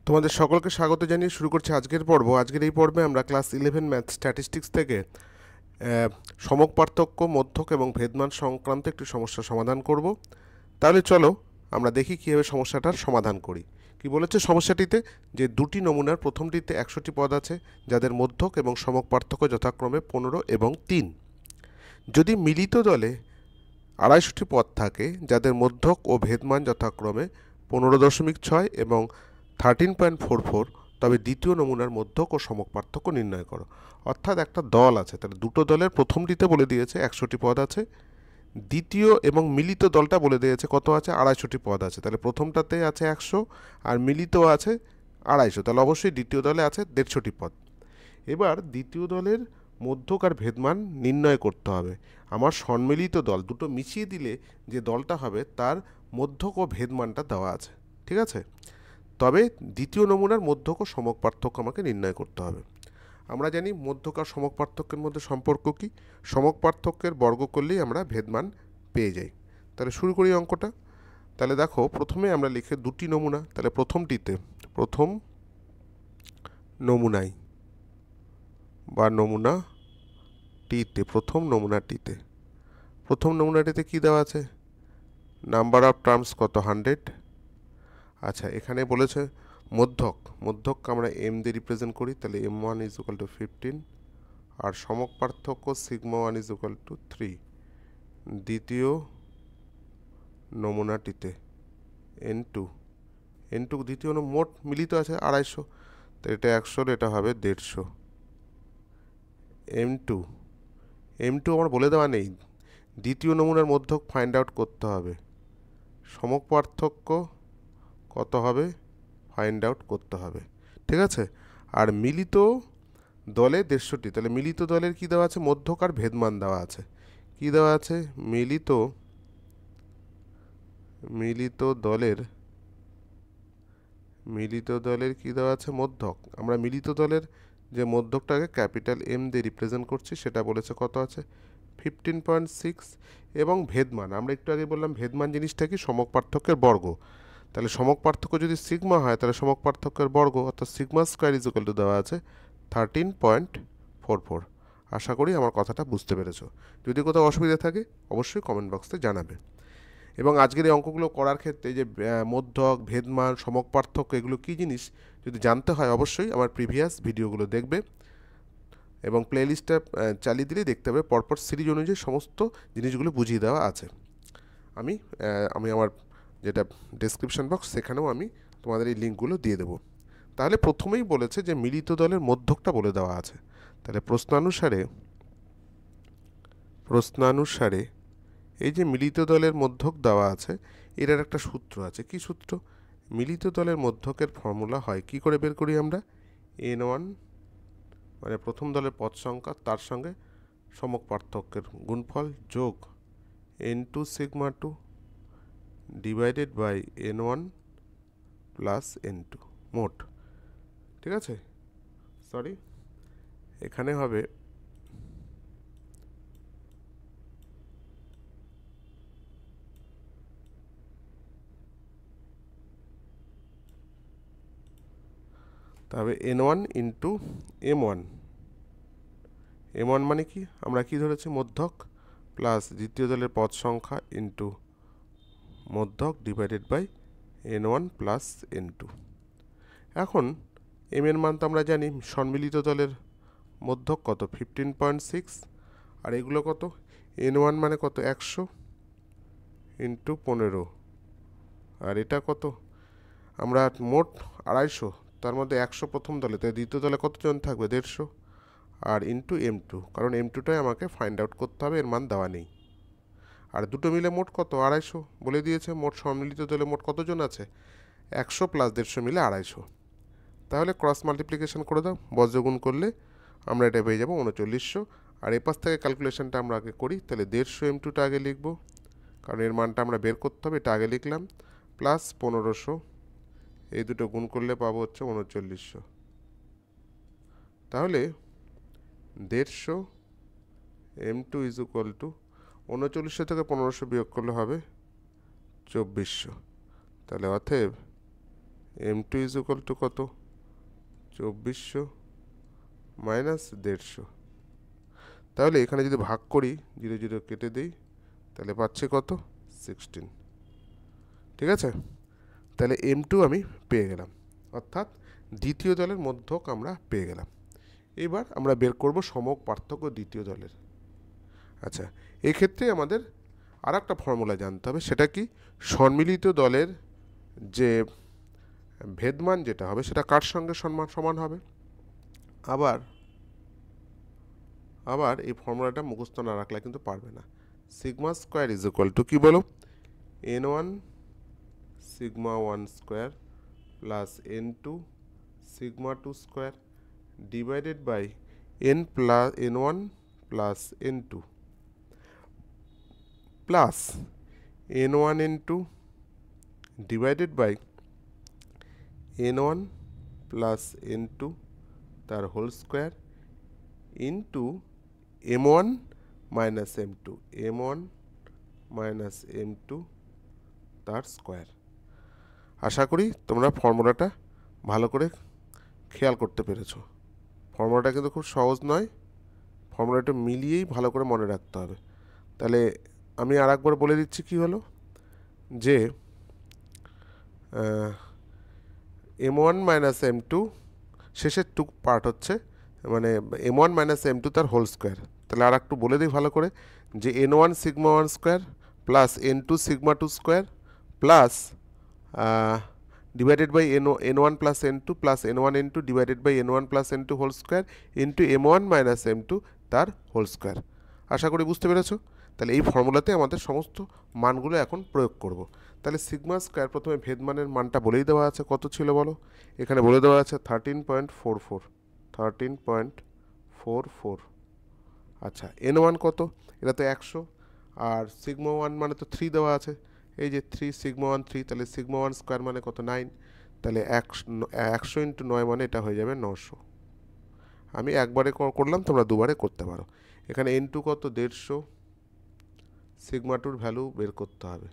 তোমাদের সকলকে স্বাগত জানিয়ে শুরু করছি আজকের পর্ব। আজকের এই পর্বে আমরা ক্লাস 11 ম্যাথ স্ট্যাটিস্টিক্স থেকে সমক পার্থক্য, মধ্যক এবং ভেদমান সংক্রান্ত একটি সমস্যা সমাধান করব। তাহলে চলো আমরা দেখি কীভাবে সমস্যাটার সমাধান করি। কি বলেছে সমস্যাটিতে, যে দুটি নমুনার প্রথমটিতে 100টি পদ আছে যাদের মধ্যক এবং সমক পার্থক্য যথাক্রমে 15 এবং 3। যদি মিলিত দলে 250টি পদ থাকে যাদের মধ্যক ও ভেদমান যথাক্রমে 15.6 এবং 13.44, তবে দ্বিতীয় নমুনার মধ্যক ও সমক পার্থক্য নির্ণয় করো। অর্থাৎ একটা দল আছে, তাহলে দুটো দলের প্রথমটিতে বলে দিয়েছে 100টি পদ আছে, দ্বিতীয় এবং মিলিত দলটা বলে দিয়েছে কত আছে, 250টি পদ আছে। তাহলে প্রথমটাতে আছে 100 আর মিলিত আছে 250, তাহলে অবশ্যই দ্বিতীয় দলে আছে 150টি পদ। এবার দ্বিতীয় দলের মধ্যক আর ভেদমান নির্ণয় করতে হবে। আমার সম্মিলিত দল দুটো মিশিয়ে দিলে যে দলটা হবে তার মধ্যক ও ভেদমানটা দেওয়া আছে, ঠিক আছে। তবে দ্বিতীয় নমুনার মধ্যক ও সমক পার্থক্য আমাকে নির্ণয় করতে হবে। আমরা জানি মধ্যক আর সমক পার্থক্যের মধ্যে সম্পর্ক কি, সমক পার্থক্যের বর্গ করলেই আমরা ভেদমান পেয়ে যাই। তাহলে শুরু করি অঙ্কটা। তাহলে দেখো প্রথমে আমরা লিখে দুটি নমুনা, তাহলে প্রথম নমুনায় বা নমুনাটিতে, প্রথম নমুনাটিতে কি দেওয়া আছে, নাম্বার অফ টার্মস কত 100। আচ্ছা, এখানে বলেছে মধ্যক আমরা এম দিয়ে রিপ্রেজেন্ট করি, তাহলে m1 ইজ ইকুয়াল টু 15, আর সমক পার্থক্য সিগমা 1 ইজ ইকুয়াল টু 3। দ্বিতীয় নমুনাটিতে n2 দ্বিতীয় মোট মিলিত আছে 250, তো এটা 100, এটা হবে 150। m2 আমার বলে দেওয়া নেই, দ্বিতীয় নমুনার মধ্যক ফাইন্ড আউট করতে হবে, সমক পার্থক্য কত হবে ফাইন্ড আউট করতে হবে, ঠিক আছে। আর মিলিত দলে 150টি, তাহলে মিলিত দলের কি দেওয়া আছে, মধ্যক আর ভেদমান দেওয়া আছে। কি দেওয়া আছে, মিলিত দলের কি দেওয়া আছে, মধ্যক। আমরা মিলিত দলের যে মধ্যকটাকে ক্যাপিটাল এম দিয়ে রিপ্রেজেন্ট করছি সেটা বলেছে কত আছে 15.6, এবং ভেদমান আমরা একটু আগে বললাম ভেদমান জিনিসটা কি, সমক পার্থক্যের বর্গ। তাহলে সমক পার্থক্য যদি সিগমা হয় তাহলে সমক পার্থক্যের বর্গ অর্থাৎ sigma square is equal two দেওয়া আছে 13.44। আশা করি আমার কথাটা বুঝতে পেরেছো। যদি কোথাও অসুবিধা থাকে অবশ্যই কমেন্ট বক্সে জানাবে। এবং আজকের এই অঙ্কগুলো করার ক্ষেত্রে যে মধ্যক, ভেদমান, সমক পার্থক্য এগুলো কী জিনিস যদি জানতে হয় অবশ্যই আমার প্রিভিয়াস ভিডিওগুলো দেখবে, এবং প্লেলিস্টটা চালিয়ে দিলেই দেখতে হবে পরপর সিরিজ অনুযায়ী সমস্ত জিনিসগুলো বুঝিয়ে দেওয়া আছে। আমি আমার যেটা ডেসক্রিপশন বক্স সেখানেও আমি তোমাদের এই লিঙ্কগুলো দিয়ে দেবো। তাহলে প্রথমেই বলেছে যে মিলিত দলের মধ্যকটা বলে দেওয়া আছে। তাহলে প্রশ্নানুসারে এই যে মিলিত দলের মধ্যক দেওয়া আছে এটার একটা সূত্র আছে। কি সূত্র, মিলিত দলের মধ্যকের ফর্মুলা হয় কি করে বের করি আমরা, n1 মানে প্রথম দলের পদ সংখ্যা তার সঙ্গে সমক পার্থক্যের গুণফল যোগ n2 sigma 2 divided by n1 plus n2 মোট, ঠিক আছে। সরি, এখানে হবে তবে n1 ইন্টু m1 মানে কি, আমরা কি ধরেছি মধ্যক, প্লাস দ্বিতীয় দলের পদ সংখ্যা ইন্টু মধ্যক divided by n1 plus n2। এখন m এর মান তো আমরা জানি, সম্মিলিত দলের মধ্যক কত 15.6, আর এগুলো কত, n1 মানে কত 100 ইন্টু 15, আর এটা কত, আমরা মোট 250, তার মধ্যে 100 প্রথম দলে, তাই দ্বিতীয় দলে কতজন থাকবে 150, আর ইন্টু m2, কারণ m2টাই আমাকে ফাইন্ড আউট করতে হবে, এর মান দেওয়া নেই। আর দুটো মিলে মোট কত 250 বলে দিয়েছে, মোট সম্মিলিত দলে মোট কতজন আছে 100 প্লাস 150 মিলে 250। তাহলে ক্রস মাল্টিপ্লিকেশন করে দাও, বজ্রগুণ করলে আমরা এটা পেয়ে যাবো 3900। আর এপাশ থেকে ক্যালকুলেশনটা আমরা আগে করি, তাহলে 150 m2টা আগে লিখব, কারণ এর মানটা আমরা বের করতে হবে, এটা আগে লিখলাম, প্লাস 1500, এই দুটো গুণ করলে পাবো হচ্ছে 3900। তাহলে 150 m2 ইজ ইকুয়াল টু 3900 থেকে 1500 বিয়োগ করলে হবে 2400। তাহলে অতএব m2 ইজ ইকুয়াল টু কত 2400 মাইনাস 150, তাহলে এখানে যদি ভাগ করি 0 0 কেটে দিই তাহলে পাচ্ছি কত 16, ঠিক আছে। তাহলে m2 আমি পেয়ে গেলাম, অর্থাৎ দ্বিতীয় দলের মধ্যক আমরা পেয়ে গেলাম। এবার আমরা বের করব সমক পার্থক্য দ্বিতীয় দলের। আচ্ছা, এই ক্ষেত্রে আমাদের আর একটা ফর্মুলা জানতে হবে, সেটা কি সম্মিলিত দলের যে ভেদমান যেটা হবে সেটা কার সঙ্গে সমান হবে। আবার এই ফর্মুলাটা মুখস্থ না রাখলে কিন্তু পারবে না। Sigma square is equal to কি বলো n1 sigma 1 square plus n2 sigma 2 square divided by n1 plus n2 plus n1 n2 divided by n1 plus n2 তার whole square into m1 minus m2 m1 minus m2 তার square. আশা করি তোমরা ফর্মুলাটা ভালো করে খেয়াল করতে পেরেছো। ফর্মুলাটা কিন্তু খুব সহজ নয়, ফর্মুলাটা মিলিয়েই ভালো করে মনে রাখতে হবে। তাহলে আমি আর একবার বলে দিচ্ছি কি হলো, যে m1 মাইনাস m2 শেষের টু পার্ট হচ্ছে মানে m1 মাইনাস m2 তার হোল স্কোয়ার। তাহলে আর একটু বলে দিই ভালো করে, যে n1 sigma 1 square plus n2 sigma 2 square plus divided by n1 plus n2 plus n1 n2 divided by n1 plus n2 whole square into m1 minus m2 তার whole square. আশা করি বুঝতে পেরেছো। তাহলে এই ফর্মুলাতে আমাদের সমস্ত মানগুলো এখন প্রয়োগ করব। তাহলে সিগমা স্কোয়ার প্রথমে ভেদমানের মানটা বলেই দেওয়া আছে, কত ছিল বলো, এখানে বলে দেওয়া আছে 13.44। আচ্ছা, n1 কত, এটা তো 100, আর সিগমা 1 মানে তো 3 দেওয়া আছে, এই যে 3 সিগমা 1 3, তাহলে সিগমা 1 স্কোয়ার মানে কত 9, তাহলে 100 ইন্টু 9 মানে এটা হয়ে যাবে 900। আমি একবারে করলাম, তোমরা দুবারে করতে পারো। এখানে n2 কত 150, সিগমা 2 ভ্যালু বের করতে হবে,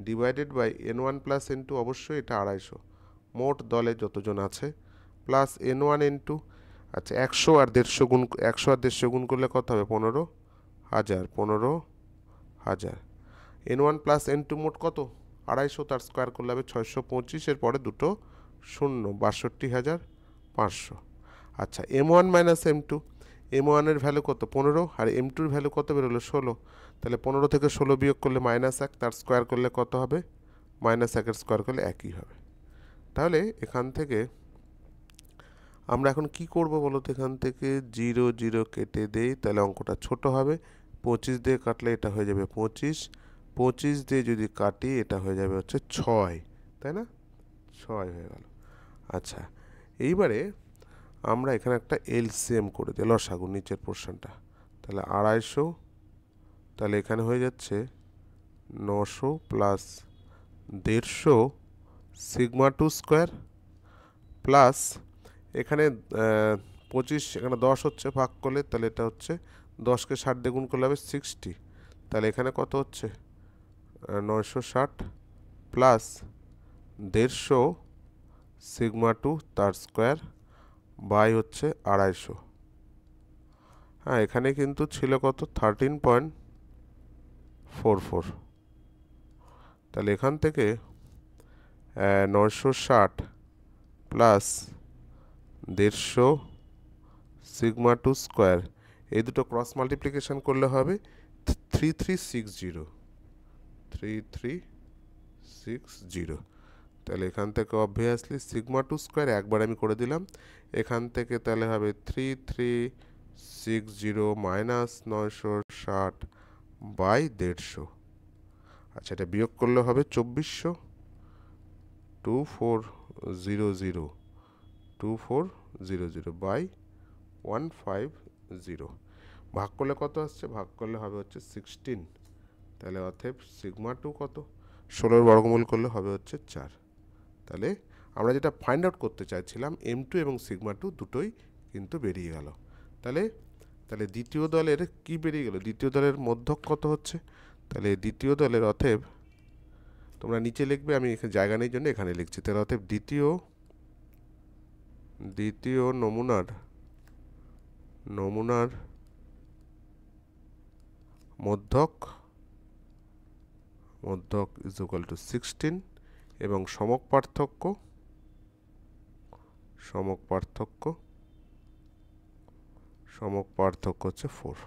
divided by n1 plus n2 অবশ্যই এটা 250, মোট দলে যতজন আছে প্লাস n1 n2। আচ্ছা, 100 আর 150 গুণ করলে কত হবে 15,000 n1 প্লাস n2 মোট কত 250, তার স্কোয়ার করলে হবে 625, এর পরে দুটো শূন্য 62,500। আচ্ছা, m1 মাইনাস m2, m1 এর ভ্যালু কত 15 আর m2 এর ভ্যালু কত বেরোলো 16, তাহলে 15 থেকে 16 বিয়োগ করলে -1, তার স্কোয়ার করলে কত হবে -1 এর স্কোয়ার করলে একই হবে। তাহলে এখান থেকে আমরা এখন কি করব বলো তো, এখান থেকে 0 0 কেটে দেই, তাহলে অঙ্কটা ছোট হবে। 25 দিয়ে কাটলে এটা হয়ে যাবে 25 দিয়ে যদি কাটি এটা হয়ে যাবে হচ্ছে 6, তাই না, 6 হয়ে গেল। আচ্ছা, এইবারে আমরা এখানে একটা এলসিএম করে দিই, লসাগু নিচের পোর্শনটা, তাহলে 250, তাহলে এখানে হয়ে যাচ্ছে 900 প্লাস 150 সিগমা 2 স্কোয়ার প্লাস এখানে 25, এখানে 10 হচ্ছে ভাগ করলে, তাহলে এটা হচ্ছে 10কে 60 দিয়ে গুণ করলে হবে 60, তাহলে এখানে কত হচ্ছে 960 প্লাস 150 সিগমা 2 তার স্কোয়ার বাই হচ্ছে 250। হ্যাঁ, এখানে কিন্তু ছিল কত 13.44, তাহলে এখান থেকে 960 প্লাস 150 সিগমা 2 স্কোয়ার, এই দুটো ক্রস মাল্টিপ্লিকেশন করলে হবে 3360। তাহলে এখান থেকে অবভিয়াসলি সিগমা 2 স্কোয়ার একবার আমি করে দিলাম, এখান থেকে তাহলে হবে 3360 মাইনাস 960 বাই 150। আচ্ছা, এটা বিয়োগ করলে হবে 2400, 2400 বাই 150, ভাগ করলে কত আসছে, ভাগ করলে হবে হচ্ছে 16, তাহলে অতএব সিগমা 2 কত 16 বর্গমূল করলে হবে হচ্ছে 4। তাহলে আমরা যেটা ফাইন্ড আউট করতে চাইছিলাম m2 এবং সিগমা 2 দুটোই কিন্তু বেরিয়ে গেল। তাহলে দ্বিতীয় দলের কি বেরিয়ে গেল, দ্বিতীয় দলের মধ্যক কত হচ্ছে, তাহলে দ্বিতীয় দলের অতএব তোমরা নিচে লিখবে, আমি এখানে জায়গা নেই জন্য এখানে লিখছি। তাহলে অতএব দ্বিতীয় নমুনার মধ্যক ইজ ইকুয়াল টু 16 এবং সমক পার্থক্য হচ্ছে 4।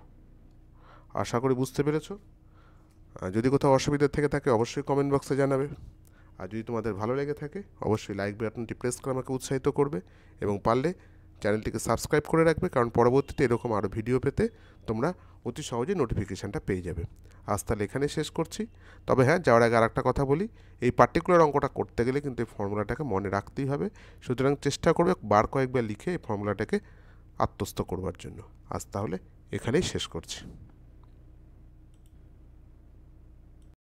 আশা করি বুঝতে পেরেছো। যদি কোথাও অসুবিধা থেকে থাকে অবশ্যই কমেন্ট বক্সে জানাবে। আর যদি তোমাদের ভালো লেগে থাকে অবশ্যই লাইক বাটনটি প্রেস করে আমাকে উৎসাহিত করবে এবং পারলে চ্যানেলটিকে সাবস্ক্রাইব করে রাখবে, কারণ পরবর্তীতে এরকম আরও ভিডিও পেতে তোমরা অতি সহজেই নোটিফিকেশানটা পেয়ে যাবে। আজ তাহলে এখানেই শেষ করছি। তবে হ্যাঁ, যাওয়ার আগে আরেকটা কথা বলি, এই পার্টিকুলার অঙ্কটা করতে গেলে কিন্তু এই ফর্মুলাটাকে মনে রাখতেই হবে। সুতরাং চেষ্টা করবে কয়েকবার লিখে এই ফর্মুলাটাকে আত্মস্থ করবার জন্য। আজ তাহলে এখানেই শেষ করছি।